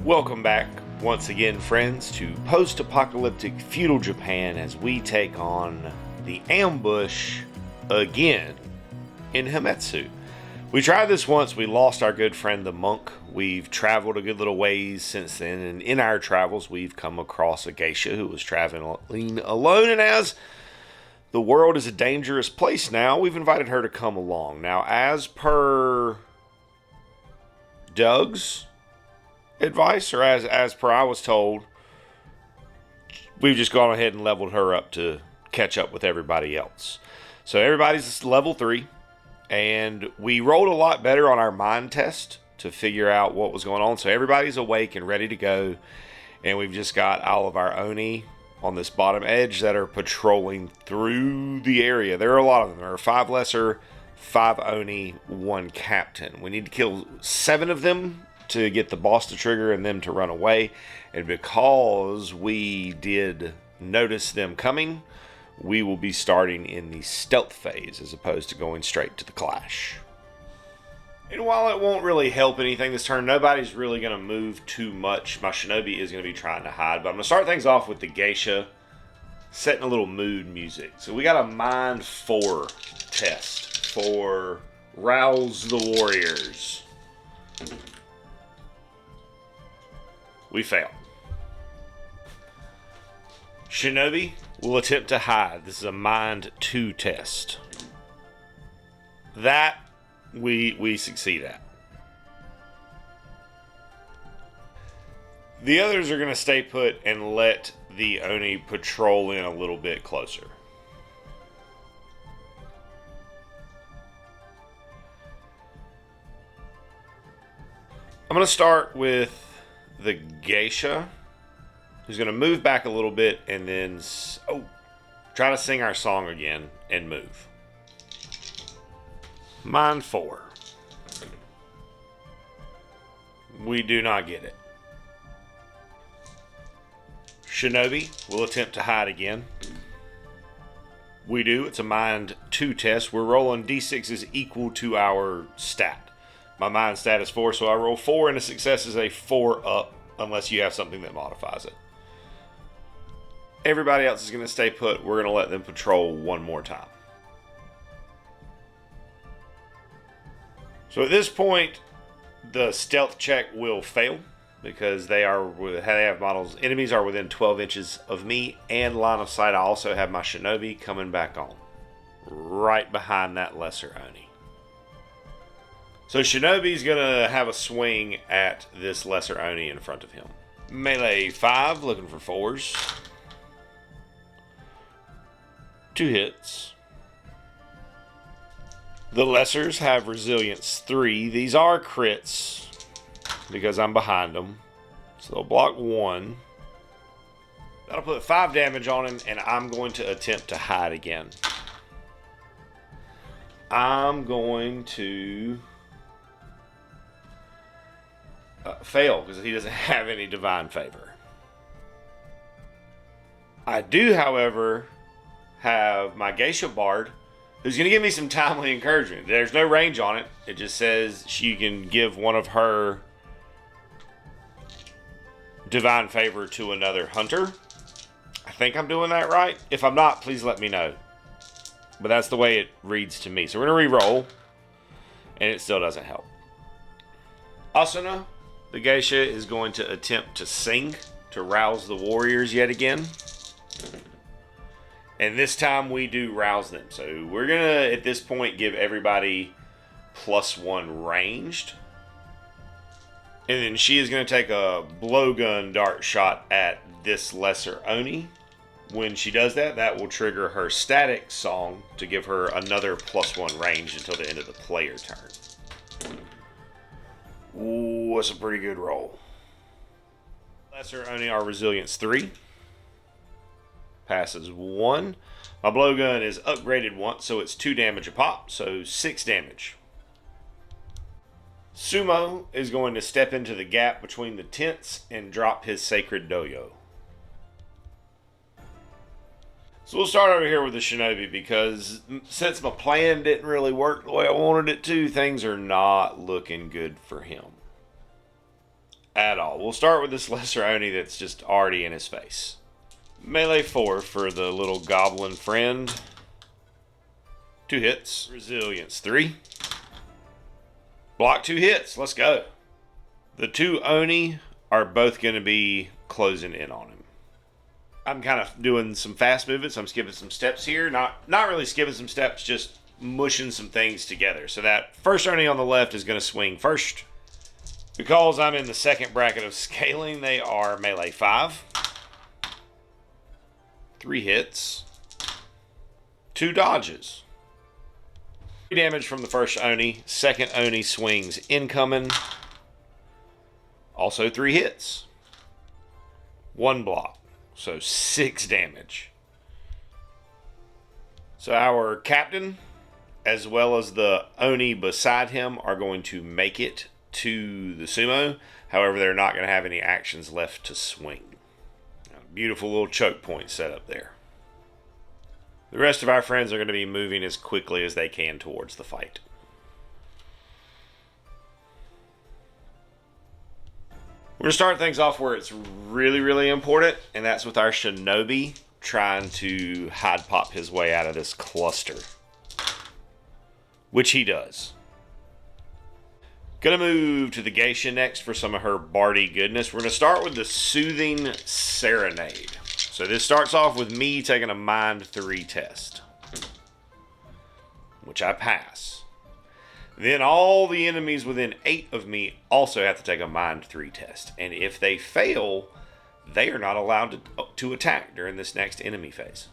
Welcome back once again, friends, to post-apocalyptic feudal Japan as we take on the ambush again in Hametsu. We tried this once, we lost our good friend the monk. We've traveled a good little ways since then, and in our travels we've come across a geisha who was traveling alone, and as the world is a dangerous place now, we've invited her to come along. Now, as per Doug's advice, or as per I was told, we've just gone ahead and leveled her up to catch up with everybody else. So everybody's level 3, and we rolled a lot better on our mind test to figure out what was going on. So everybody's awake and ready to go, and we've just got all of our Oni on this bottom edge that are patrolling through the area. There are a lot of them. There are 5 lesser, 5 Oni, 1 captain. We need to kill 7 of them to get the boss to trigger and them to run away. And because we did notice them coming, we will be starting in the stealth phase as opposed to going straight to the clash. And while it won't really help anything this turn, nobody's really going to move too much. My shinobi is going to be trying to hide, but I'm going to start things off with the geisha, setting a little mood music. So we got a mind 4 test for Rouse the Warriors. We fail. Shinobi will attempt to hide. This is a mind 2 test. That we succeed at. The others are going to stay put and let the Oni patrol in a little bit closer. I'm going to start with the geisha, who's going to move back a little bit and then try to sing our song again and move. Mind 4. We do not get it. Shinobi will attempt to hide again. We do. It's a mind 2 test. We're rolling d6s equal to our stat. My mind stat is 4, so I roll 4, and a success is a 4 up, unless you have something that modifies it. Everybody else is going to stay put. We're going to let them patrol one more time. So at this point, the stealth check will fail because they have models. Enemies are within 12 inches of me and line of sight. I also have my shinobi coming back on, right behind that lesser Oni. So Shinobi's going to have a swing at this lesser Oni in front of him. Melee 5, looking for 4s. 2 hits. The lessers have resilience 3. These are crits because I'm behind them. So they'll block 1. That'll put 5 damage on him, and I'm going to attempt to hide again. I'm going to fail because he doesn't have any divine favor. I do, however, have my geisha bard, who's going to give me some timely encouragement. There's no range on it. It just says she can give one of her divine favor to another hunter. I think I'm doing that right. If I'm not, please let me know. But that's the way it reads to me. So we're going to re-roll, and it still doesn't help. Asuna, the geisha, is going to attempt to sing to rouse the warriors yet again. And this time we do rouse them. So we're going to, at this point, give everybody +1 ranged. And then she is going to take a blowgun dart shot at this lesser Oni. When she does that, that will trigger her static song to give her another +1 range until the end of the player turn. Ooh, that's a pretty good roll. Lesser Oni are resilience 3. Passes 1. My blowgun is upgraded once, so it's 2 damage a pop, so 6 damage. Sumo is going to step into the gap between the tents and drop his sacred doyo. So we'll start over here with the shinobi because since my plan didn't really work the way I wanted it to, things are not looking good for him. at all. We'll start with this lesser Oni that's just already in his face. Melee 4 for the little goblin friend. 2 hits. Resilience 3. Block 2 hits. Let's go. The 2 Oni are both going to be closing in on him. I'm kind of doing some fast movements. I'm skipping some steps here. Not really skipping some steps, just mushing some things together. So that first Oni on the left is going to swing first. Because I'm in the second bracket of scaling, they are melee 5. 3 hits. 2 dodges. 3 damage from the first Oni. Second Oni swings incoming. Also 3 hits. 1 block. So 6 damage. So our captain, as well as the Oni beside him, are going to make it to the sumo. However, they're not going to have any actions left to swing. Beautiful little choke point set up there. The rest of our friends are going to be moving as quickly as they can towards the fight. We're going to start things off where it's really important, and that's with our shinobi trying to hide pop his way out of this cluster. Which he does. Gonna move to the geisha next for some of her bardy goodness. We're going to start with the Soothing Serenade. So this starts off with me taking a Mind 3 test, which I pass. Then all the enemies within 8 of me also have to take a Mind 3 test. And if they fail, they are not allowed to attack during this next enemy phase.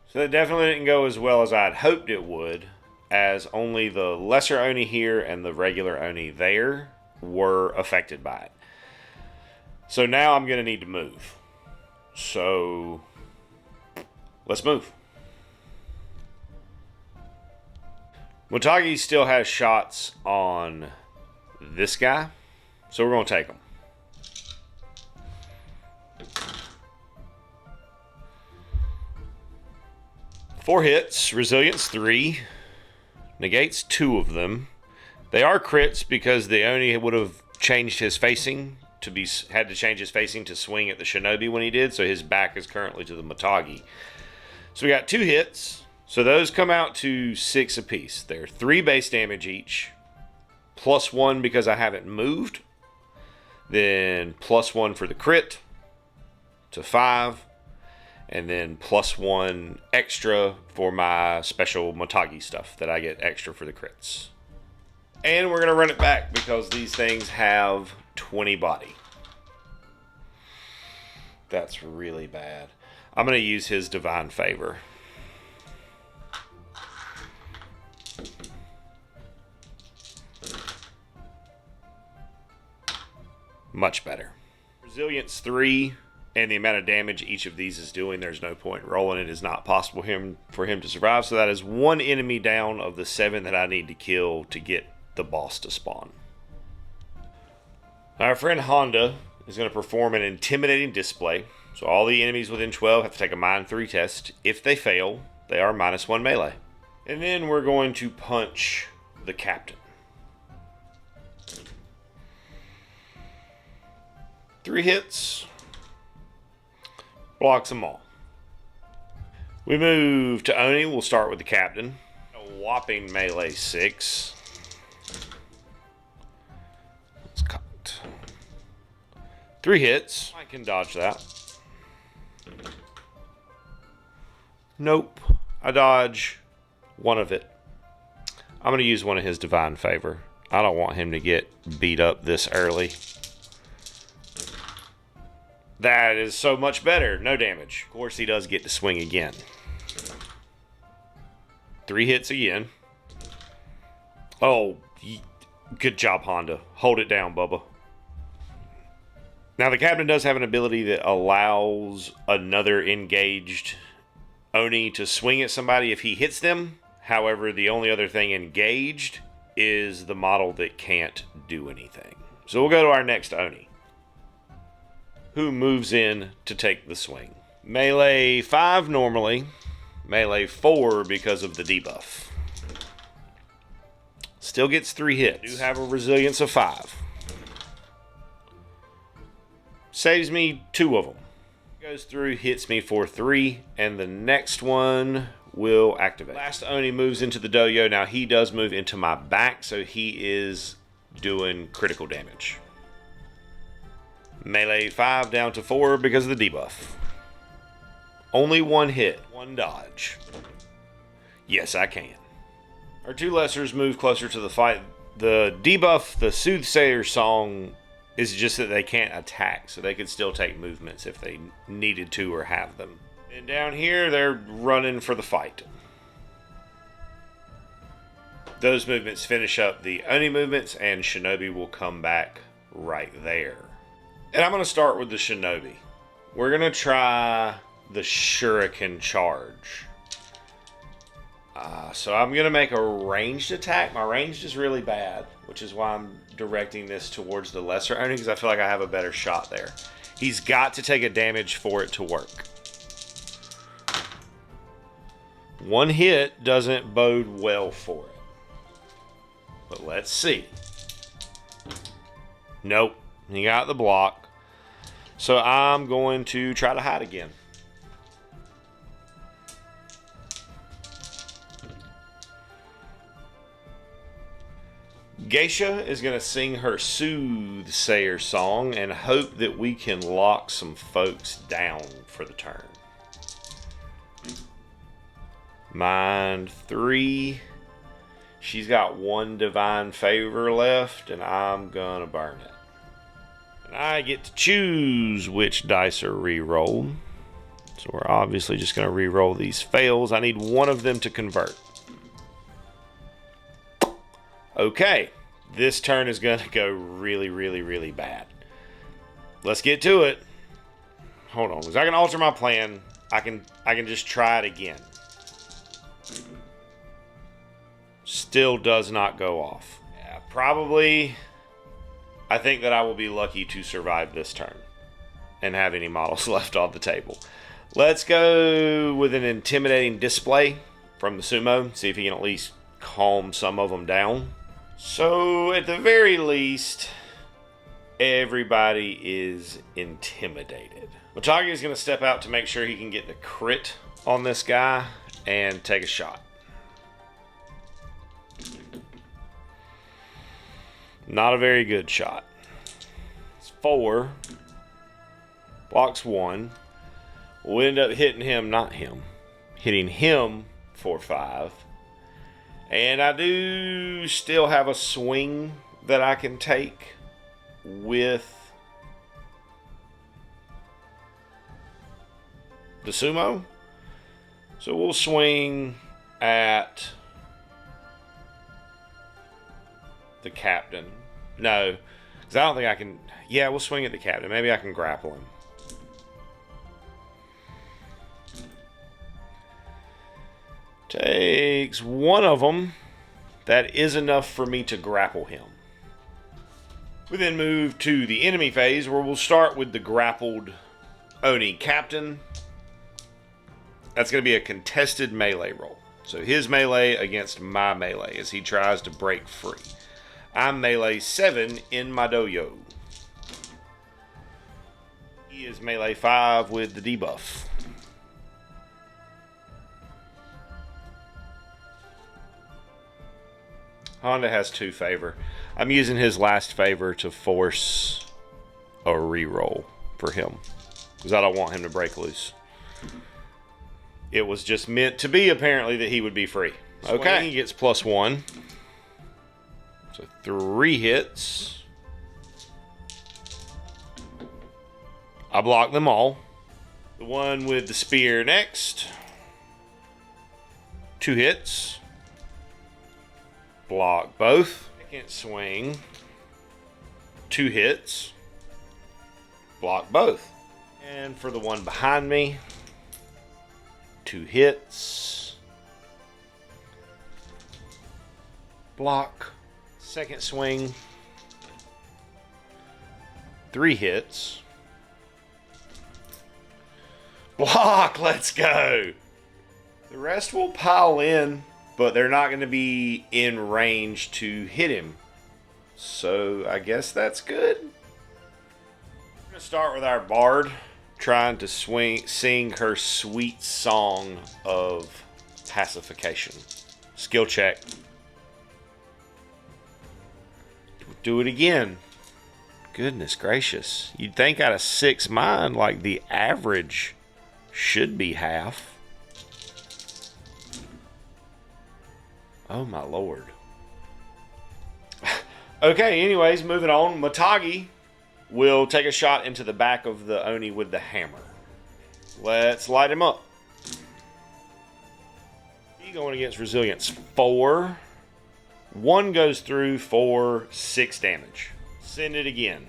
So that definitely didn't go as well as I'd hoped it would, as only the lesser Oni here and the regular Oni there were affected by it. So now I'm going to need to move. So let's move. Motagi still has shots on this guy, so we're going to take him. Four hits, resilience 3, negates 2 of them. They are crits because the Oni would have changed his facing had to change his facing to swing at the shinobi when he did, so his back is currently to the Motagi. So we got 2 hits. So those come out to 6 apiece. They're 3 base damage each, plus 1 because I haven't moved, then plus 1 for the crit to 5, and then plus 1 extra for my special Motagi stuff that I get extra for the crits. And we're going to run it back because these things have 20 body. That's really bad. I'm going to use his Divine Favor. Much better. Resilience 3, and the amount of damage each of these is doing, there's no point rolling. It is not possible for him to survive. So that is 1 enemy down of the 7 that I need to kill to get the boss to spawn. Our friend Honda is going to perform an intimidating display. So all the enemies within 12 have to take a Mind 3 test. If they fail, they are -1 melee. And then we're going to punch the captain. 3 hits. Blocks them all. We move to Oni. We'll start with the captain. A whopping melee 6. It's cocked. 3 hits. I can dodge that. Nope. I dodge 1 of it. I'm going to use 1 of his Divine Favor. I don't want him to get beat up this early. That is so much better. No damage. Of course, he does get to swing again. 3 hits again. Oh, good job, Honda. Hold it down, Bubba. Now, the captain does have an ability that allows another engaged Oni to swing at somebody if he hits them. However, the only other thing engaged is the model that can't do anything. So we'll go to our next Oni, who moves in to take the swing. Melee 5 normally, melee 4 because of the debuff. Still gets 3 hits. Do have a resilience of 5. Saves me 2 of them. Goes through, hits me for 3, and the next one will activate. Last Oni moves into the dojo. Now he does move into my back, so he is doing critical damage. Melee 5 down to 4 because of the debuff. Only 1 hit, 1 dodge. Yes, I can. Our 2 lessers move closer to the fight. The debuff, the Soothsayer Song, is just that they can't attack, so they could still take movements if they needed to or have them. And down here, they're running for the fight. Those movements finish up the Oni movements, and Shinobi will come back right there. And I'm going to start with the Shinobi. We're going to try the Shuriken Charge. So I'm going to make a ranged attack. My ranged is really bad, which is why I'm directing this towards the lesser Oni, because I feel like I have a better shot there. He's got to take a damage for it to work. 1 hit doesn't bode well for it. But let's see. Nope. He got the block. So I'm going to try to hide again. Geisha is going to sing her Soothsayer Song and hope that we can lock some folks down for the turn. Mind 3. She's got 1 Divine Favor left, and I'm going to burn it. And I get to choose which dice are re-rolled. So we're obviously just going to re-roll these fails. I need 1 of them to convert. Okay, this turn is going to go really, really, really bad. Let's get to it. Hold on, because I can alter my plan. I can just try it again. Still does not go off. Yeah, probably. I think that I will be lucky to survive this turn and have any models left on the table. Let's go with an intimidating display from the sumo. See if he can at least calm some of them down. So, at the very least, everybody is intimidated. Matagi is going to step out to make sure he can get the crit on this guy and take a shot. Not a very good shot. It's 4. Blocks 1. We'll end up hitting him, not him. Hitting him for 5. And I do still have a swing that I can take with the sumo. So we'll swing at the captain. No, because I don't think I can. Yeah, we'll swing at the captain. Maybe I can grapple him. Takes 1 of them. That is enough for me to grapple him. We then move to the enemy phase, where we'll start with the grappled Oni captain. That's going to be a contested melee roll. So his melee against my melee as he tries to break free. I'm melee 7 in my dojo. He is melee 5 with the debuff. Honda has 2 favor. I'm using his last favor to force a reroll for him, because I don't want him to break loose. It was just meant to be, apparently, that he would be free. Okay, he gets +1. So 3 hits. I block them all. The one with the spear next. 2 hits. Block both. Second swing. 2 hits. Block both. And for the one behind me, 2 hits. Block. Second swing. 3 hits. Block. Let's go. The rest will pile in, but they're not going to be in range to hit him. So I guess that's good. We're going to start with our bard trying to sing her sweet song of pacification. Skill check. Do it again. Goodness gracious. You'd think out of 6 mine, like the average should be half. Oh my lord. Okay, anyways, moving on. Matagi will take a shot into the back of the Oni with the hammer. Let's light him up. He going against resilience 4. 1 goes through for 6 damage. Send it again.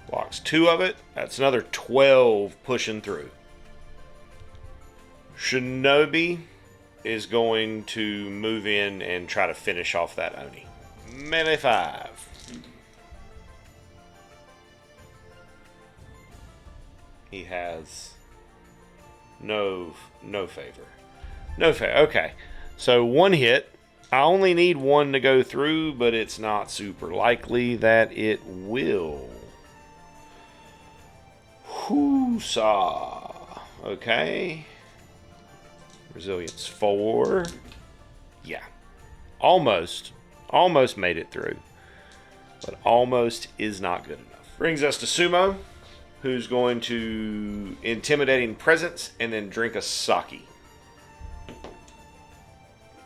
Blocks 2 of it. That's another 12 pushing through. Shinobi is going to move in and try to finish off that Oni. Melee 5. He has no favor. No favor. Okay. So 1 hit. I only need 1 to go through, but it's not super likely that it will. Whoo-saw. Okay. Resilience 4. Yeah. Almost made it through. But almost is not good enough. Brings us to Sumo, who's going to Intimidating Presence and then drink a sake.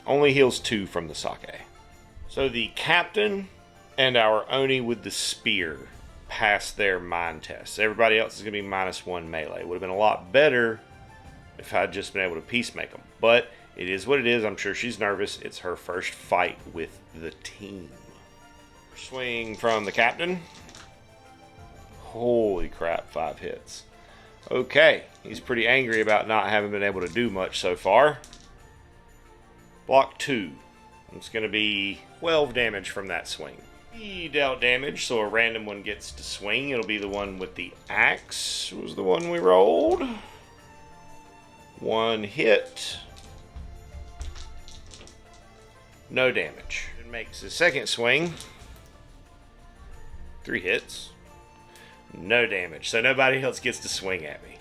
Only heals 2 from the sake. So the captain and our Oni with the spear pass their mind tests. Everybody else is going to be -1 melee. Would have been a lot better if I'd just been able to peacemake them. But it is what it is. I'm sure she's nervous. It's her first fight with the team. Swing from the captain. Holy crap, 5 hits. Okay, he's pretty angry about not having been able to do much so far. Block 2. It's going to be 12 damage from that swing. He dealt damage, so a random one gets to swing. It'll be the one with the axe. Was the one we rolled. 1 hit. No damage. It makes his second swing. 3 hits. No damage. So nobody else gets to swing at me.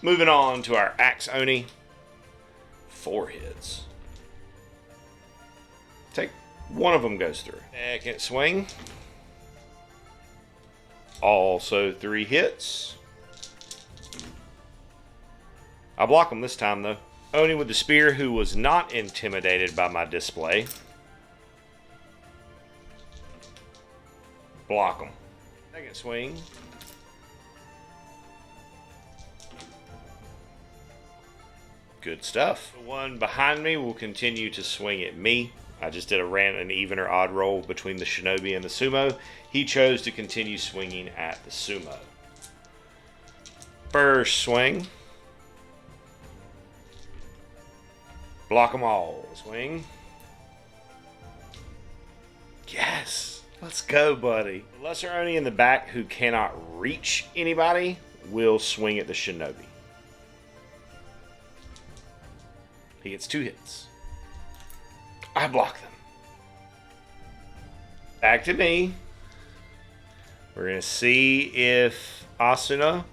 Moving on to our axe Oni. 4 hits. Take 1 of them goes through. Second swing. Also 3 hits. I block him this time though. Oni with the spear, who was not intimidated by my display. Block him. Second swing. Good stuff. The one behind me will continue to swing at me. I just did an even or odd roll between the Shinobi and the Sumo. He chose to continue swinging at the Sumo. First swing. Block them all. Swing. Yes. Let's go, buddy. The lesser Oni in the back who cannot reach anybody will swing at the Shinobi. He gets 2 hits. I block them. Back to me. We're going to see if Asuna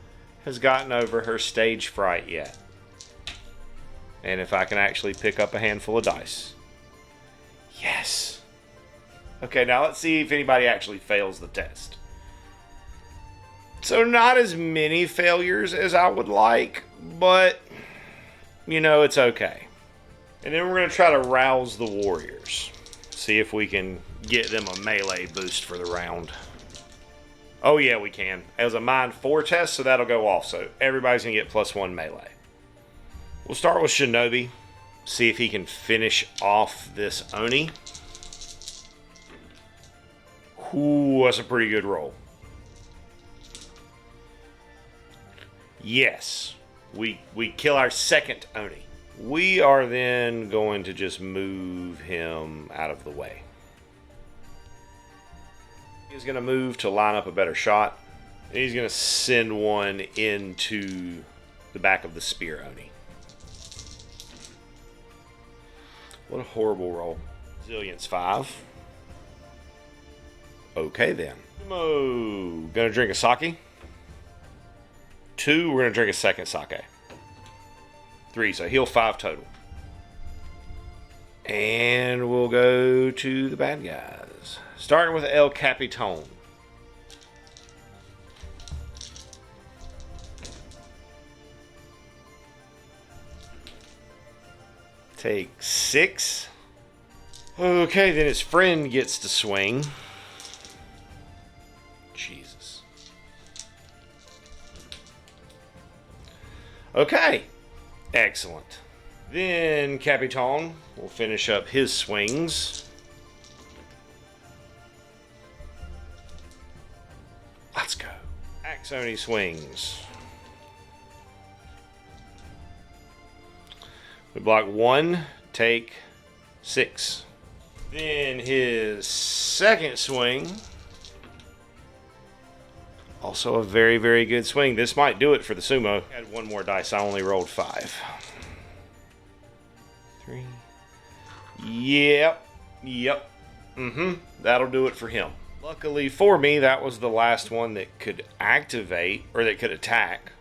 has gotten over her stage fright yet. And if I can actually pick up a handful of dice. Yes. Okay, now let's see if anybody actually fails the test. So not as many failures as I would like, but, you know, it's okay. And then we're going to try to rouse the warriors. See if we can get them a melee boost for the round. Oh yeah, we can. It was a Mind 4 test, so that'll go off. So everybody's going to get +1 melee. We'll start with Shinobi. See if he can finish off this Oni. Ooh, that's a pretty good roll. Yes. We kill our second Oni. We are then going to just move him out of the way. He's going to move to line up a better shot. And he's going to send one into the back of the spear Oni. What a horrible roll. Resilience 5. Okay then. Sumo. Gonna drink a sake. 2, we're gonna drink a second sake. 3, so heal 5 total. And we'll go to the bad guys. Starting with El Capitan. Take 6. Okay, then his friend gets to swing. Jesus. Okay. Excellent. Then Capitan will finish up his swings. Let's go. Axoni swings. We block 1, take 6. Then his second swing. Also a very, very good swing. This might do it for the sumo. I had 1 more dice. I only rolled 5. 3. Yep. That'll do it for him. Luckily for me, that was the last one that could activate, or that could attack.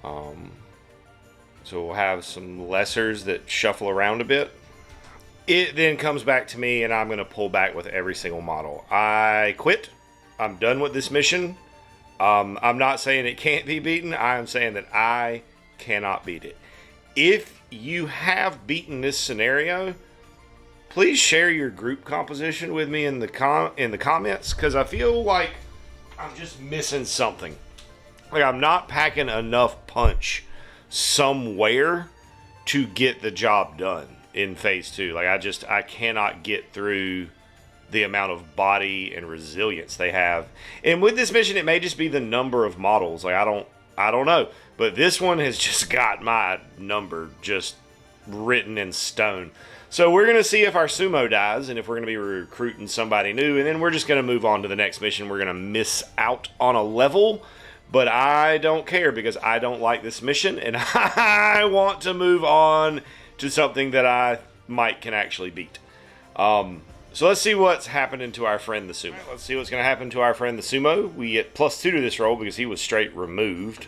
So we'll have some lessers that shuffle around a bit. It then comes back to me, and I'm going to pull back with every single model. I quit. I'm done with this mission. I'm not saying it can't be beaten. I'm saying that I cannot beat it. If you have beaten this scenario, please share your group composition with me in the comments, because I feel like I'm just missing something. Like I'm not packing enough punch somewhere to get the job done in phase 2. Like I cannot get through the amount of body and resilience they have. And with this mission, it may just be the number of models. Like I don't know, but this one has just got my number just written in stone. So we're going to see if our sumo dies and if we're going to be recruiting somebody new, and then we're just going to move on to the next mission. We're going to miss out on a level, but I don't care because I don't like this mission, and I want to move on to something that I can actually beat. So let's see what's happening to our friend the sumo. Right, let's see what's going to happen to our friend the sumo. We get +2 to this roll because he was straight removed.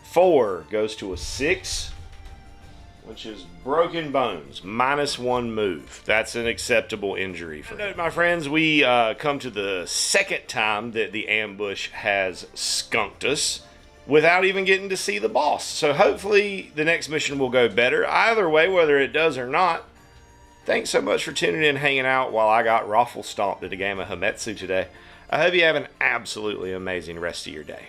4 goes to a 6, which is broken bones, -1 move. That's an acceptable injury for him. My friends, we come to the second time that the ambush has skunked us without even getting to see the boss. So hopefully the next mission will go better. Either way, whether it does or not, thanks so much for tuning in and hanging out while I got raffle stomped at a game of Hametsu today. I hope you have an absolutely amazing rest of your day.